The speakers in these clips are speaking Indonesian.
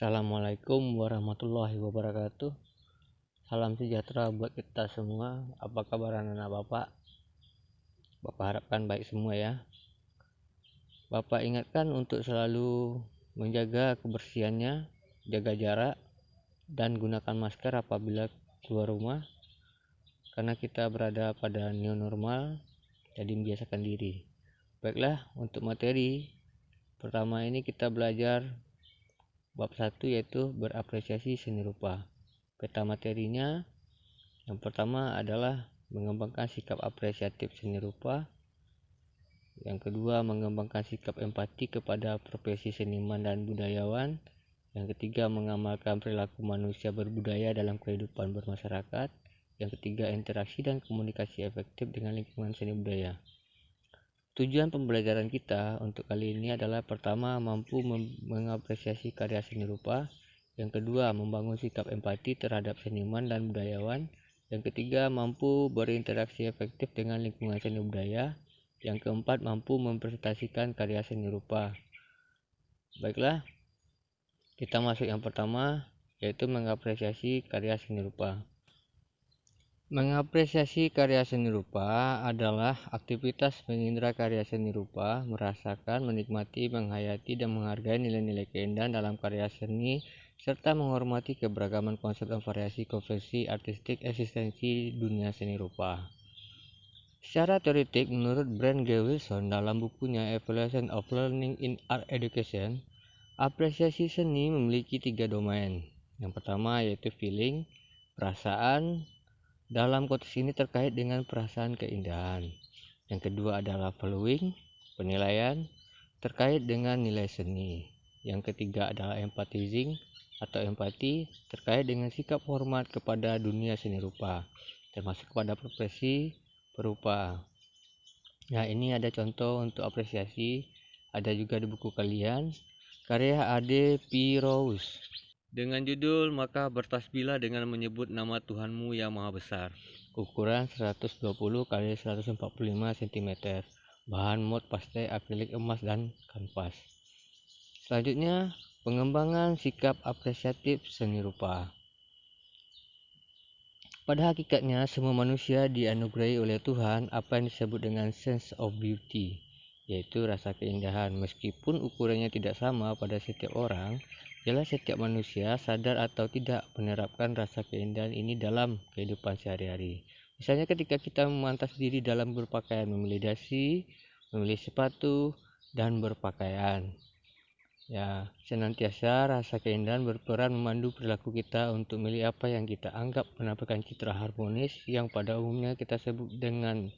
Assalamualaikum warahmatullahi wabarakatuh. Salam sejahtera buat kita semua. Apa kabar anak-anak Bapak? Bapak harapkan baik semua ya. Bapak ingatkan untuk selalu menjaga kebersihannya, jaga jarak, dan gunakan masker apabila keluar rumah. Karena kita berada pada new normal, jadi membiasakan diri. Baiklah, untuk materi pertama ini kita belajar bab 1, yaitu berapresiasi seni rupa. Peta materinya yang pertama adalah mengembangkan sikap apresiatif seni rupa. Yang kedua, mengembangkan sikap empati kepada profesi seniman dan budayawan. Yang ketiga, mengamalkan perilaku manusia berbudaya dalam kehidupan bermasyarakat. Yang ketiga, interaksi dan komunikasi efektif dengan lingkungan seni budaya. Tujuan pembelajaran kita untuk kali ini adalah pertama, mampu mengapresiasi karya seni rupa. Yang kedua, membangun sikap empati terhadap seniman dan budayawan. Yang ketiga, mampu berinteraksi efektif dengan lingkungan seni budaya. Yang keempat, mampu mempresentasikan karya seni rupa. Baiklah, kita masuk yang pertama, yaitu mengapresiasi karya seni rupa. Mengapresiasi karya seni rupa adalah aktivitas mengindra karya seni rupa, merasakan, menikmati, menghayati, dan menghargai nilai-nilai keindahan dalam karya seni, serta menghormati keberagaman konsep dan variasi konvensi artistik eksistensi dunia seni rupa. Secara teoretik, menurut Brent G. Wilson dalam bukunya Evaluation of Learning in Art Education, apresiasi seni memiliki 3 domain. Yang pertama yaitu feeling, perasaan. Dalam konteks ini terkait dengan perasaan keindahan. Yang kedua adalah following, penilaian, terkait dengan nilai seni. Yang ketiga adalah empathizing atau empati, terkait dengan sikap hormat kepada dunia seni rupa, termasuk kepada profesi perupa. Nah, ini ada contoh untuk apresiasi, ada juga di buku kalian, karya A.D. Pirous. Dengan judul, maka bertasbihlah dengan menyebut nama Tuhanmu yang maha besar. Ukuran 120 x 145 cm. Bahan mod pastel, akrilik emas, dan kanvas. Selanjutnya, pengembangan sikap apresiatif seni rupa. Pada hakikatnya, semua manusia dianugerahi oleh Tuhan apa yang disebut dengan sense of beauty, yaitu rasa keindahan. Meskipun ukurannya tidak sama pada setiap orang, jelas setiap manusia sadar atau tidak menerapkan rasa keindahan ini dalam kehidupan sehari-hari. Misalnya ketika kita memantas diri dalam berpakaian, memilih dasi, memilih sepatu, dan berpakaian. Ya, senantiasa rasa keindahan berperan memandu perilaku kita untuk memilih apa yang kita anggap menampilkan citra harmonis yang pada umumnya kita sebut dengan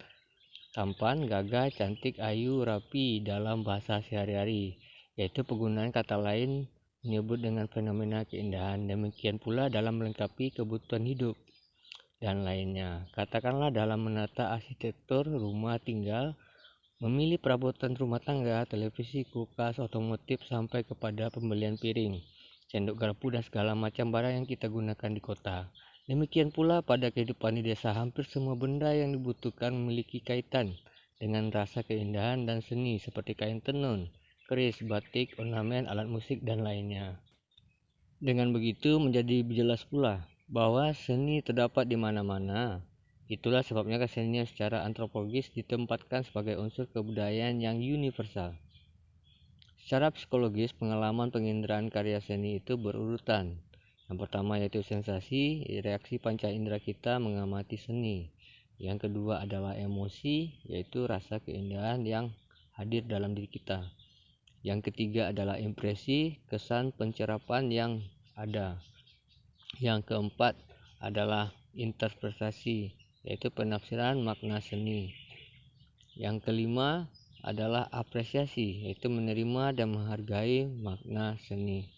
tampan, gagah, cantik, ayu, rapi dalam bahasa sehari-hari, yaitu penggunaan kata lain menyebut dengan fenomena keindahan. Demikian pula dalam melengkapi kebutuhan hidup dan lainnya. Katakanlah dalam menata arsitektur rumah tinggal, memilih perabotan rumah tangga, televisi, kulkas, otomotif, sampai kepada pembelian piring, sendok garpu, dan segala macam barang yang kita gunakan di kota. Demikian pula pada kehidupan di desa, hampir semua benda yang dibutuhkan memiliki kaitan dengan rasa keindahan dan seni seperti kain tenun, keris, batik, ornamen, alat musik, dan lainnya. Dengan begitu menjadi jelas pula bahwa seni terdapat di mana-mana. Itulah sebabnya kesenian secara antropologis ditempatkan sebagai unsur kebudayaan yang universal. Secara psikologis, pengalaman penginderaan karya seni itu berurutan. Yang pertama yaitu sensasi, reaksi panca indera kita mengamati seni. Yang kedua adalah emosi, yaitu rasa keindahan yang hadir dalam diri kita. Yang ketiga adalah impresi, kesan pencerapan yang ada. Yang keempat adalah interpretasi, yaitu penafsiran makna seni. Yang kelima adalah apresiasi, yaitu menerima dan menghargai makna seni.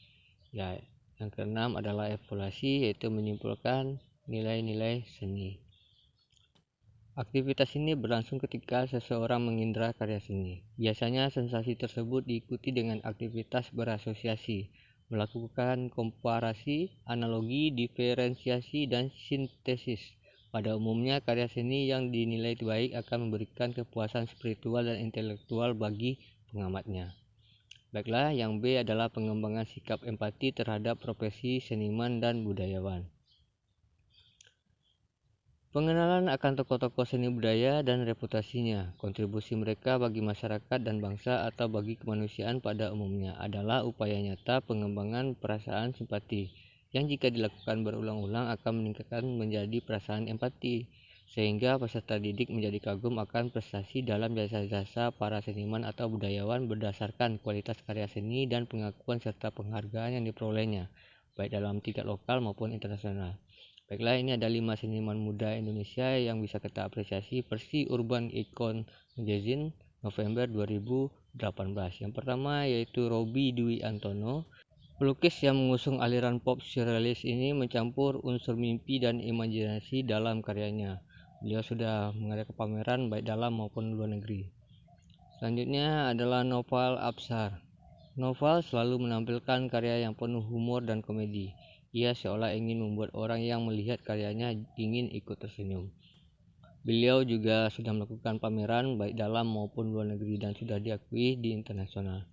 Ya, yang keenam adalah evaluasi, yaitu menyimpulkan nilai-nilai seni. Aktivitas ini berlangsung ketika seseorang mengindra karya seni. Biasanya sensasi tersebut diikuti dengan aktivitas berasosiasi, melakukan komparasi, analogi, diferensiasi, dan sintesis. Pada umumnya, karya seni yang dinilai baik akan memberikan kepuasan spiritual dan intelektual bagi pengamatnya. Baiklah, yang B adalah pengembangan sikap empati terhadap profesi seniman dan budayawan. Pengenalan akan tokoh-tokoh seni budaya dan reputasinya, kontribusi mereka bagi masyarakat dan bangsa atau bagi kemanusiaan pada umumnya adalah upaya nyata pengembangan perasaan simpati, yang jika dilakukan berulang-ulang akan meningkatkan menjadi perasaan empati, sehingga peserta didik menjadi kagum akan prestasi dalam jasa-jasa para seniman atau budayawan berdasarkan kualitas karya seni dan pengakuan serta penghargaan yang diperolehnya, baik dalam tingkat lokal maupun internasional. Baiklah, ini ada 5 seniman muda Indonesia yang bisa kita apresiasi versi Urban Icon Magazine November 2018. Yang pertama yaitu Robby Dwi Antono. Pelukis yang mengusung aliran pop surrealis ini mencampur unsur mimpi dan imajinasi dalam karyanya. Beliau sudah mengadakan pameran baik dalam maupun luar negeri. Selanjutnya adalah Noval Absar. Noval selalu menampilkan karya yang penuh humor dan komedi. Ia seolah ingin membuat orang yang melihat karyanya ingin ikut tersenyum. Beliau juga sudah melakukan pameran baik dalam maupun luar negeri dan sudah diakui di internasional.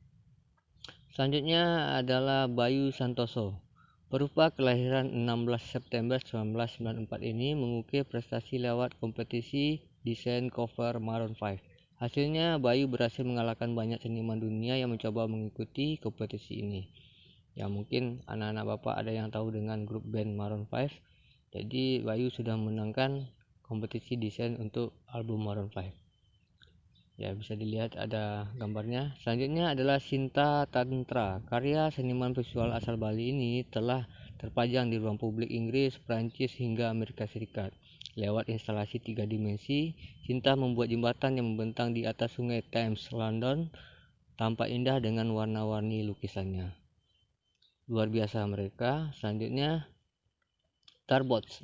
Selanjutnya adalah Bayu Santoso. Perupa kelahiran 16 September 1994 ini mengukir prestasi lewat kompetisi desain cover Maroon 5. Hasilnya, Bayu berhasil mengalahkan banyak seniman dunia yang mencoba mengikuti kompetisi ini. Ya, mungkin anak-anak bapak ada yang tahu dengan grup band Maroon 5. Jadi Bayu sudah menangkan kompetisi desain untuk album Maroon 5. Ya, bisa dilihat ada gambarnya. Selanjutnya adalah Sinta Tantra. Karya seniman visual asal Bali ini telah terpajang di ruang publik Inggris, Prancis hingga Amerika Serikat. Lewat instalasi 3 dimensi, Sinta membuat jembatan yang membentang di atas sungai Thames, London, tampak indah dengan warna-warni lukisannya. Luar biasa mereka. Selanjutnya Tarbots.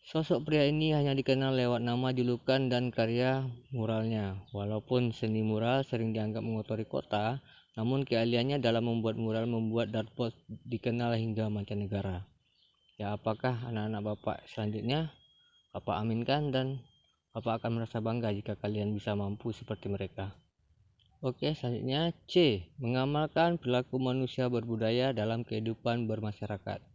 Sosok pria ini hanya dikenal lewat nama, julukan, dan karya muralnya. Walaupun seni mural sering dianggap mengotori kota, namun keahliannya dalam membuat mural membuat Darbots dikenal hingga mancanegara. Ya, apakah anak-anak bapak selanjutnya? Bapak aminkan dan bapak akan merasa bangga jika kalian bisa mampu seperti mereka. Oke, selanjutnya C. Mengamalkan perilaku manusia berbudaya dalam kehidupan bermasyarakat.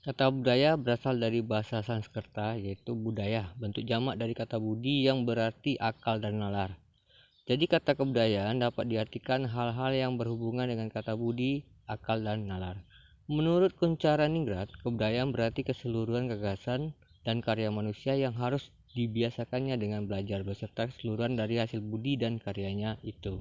Kata budaya berasal dari bahasa Sanskerta yaitu budaya, bentuk jamak dari kata budi yang berarti akal dan nalar. Jadi kata kebudayaan dapat diartikan hal-hal yang berhubungan dengan kata budi, akal, dan nalar. Menurut Kuncharaningrat, kebudayaan berarti keseluruhan gagasan dan karya manusia yang harus dibiasakannya dengan belajar beserta keseluruhan dari hasil budi dan karyanya itu.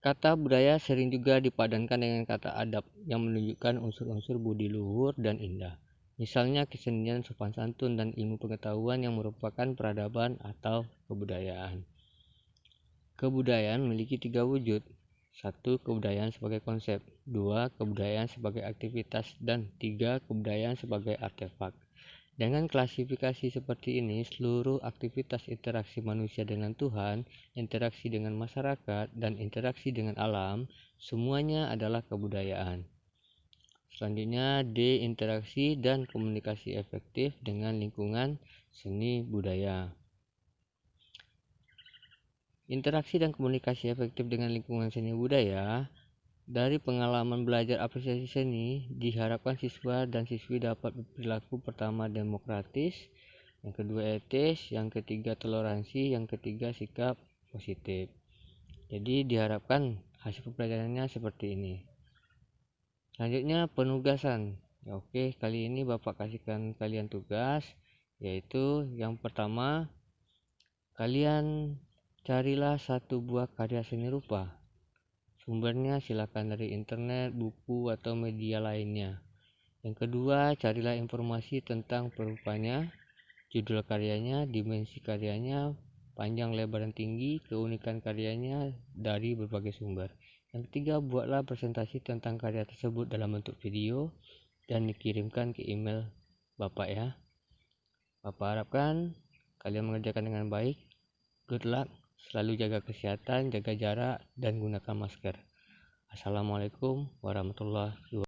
Kata budaya sering juga dipadankan dengan kata adab yang menunjukkan unsur-unsur budi luhur dan indah. Misalnya kesenian, sopan santun, dan ilmu pengetahuan yang merupakan peradaban atau kebudayaan. Kebudayaan memiliki 3 wujud. 1. Kebudayaan sebagai konsep. 2. Kebudayaan sebagai aktivitas. Dan 3. Kebudayaan sebagai artefak. Dengan klasifikasi seperti ini, seluruh aktivitas interaksi manusia dengan Tuhan, interaksi dengan masyarakat, dan interaksi dengan alam, semuanya adalah kebudayaan. Selanjutnya, D. Interaksi dan komunikasi efektif dengan lingkungan seni budaya. Interaksi dan komunikasi efektif dengan lingkungan seni budaya. Dari pengalaman belajar apresiasi seni, diharapkan siswa dan siswi dapat berperilaku pertama demokratis, yang kedua etis, yang ketiga toleransi, yang ketiga sikap positif. Jadi diharapkan hasil pembelajarannya seperti ini. Selanjutnya penugasan. Ya, oke, kali ini Bapak kasihkan kalian tugas, yaitu yang pertama, kalian carilah satu buah karya seni rupa. Sumbernya silakan dari internet, buku, atau media lainnya. Yang kedua, carilah informasi tentang perupanya, judul karyanya, dimensi karyanya, panjang, lebar, dan tinggi, keunikan karyanya dari berbagai sumber. Yang ketiga, buatlah presentasi tentang karya tersebut dalam bentuk video dan dikirimkan ke email Bapak ya. Bapak harapkan kalian mengerjakan dengan baik. Good luck. Selalu jaga kesehatan, jaga jarak, dan gunakan masker. Assalamualaikum warahmatullahi wabarakatuh.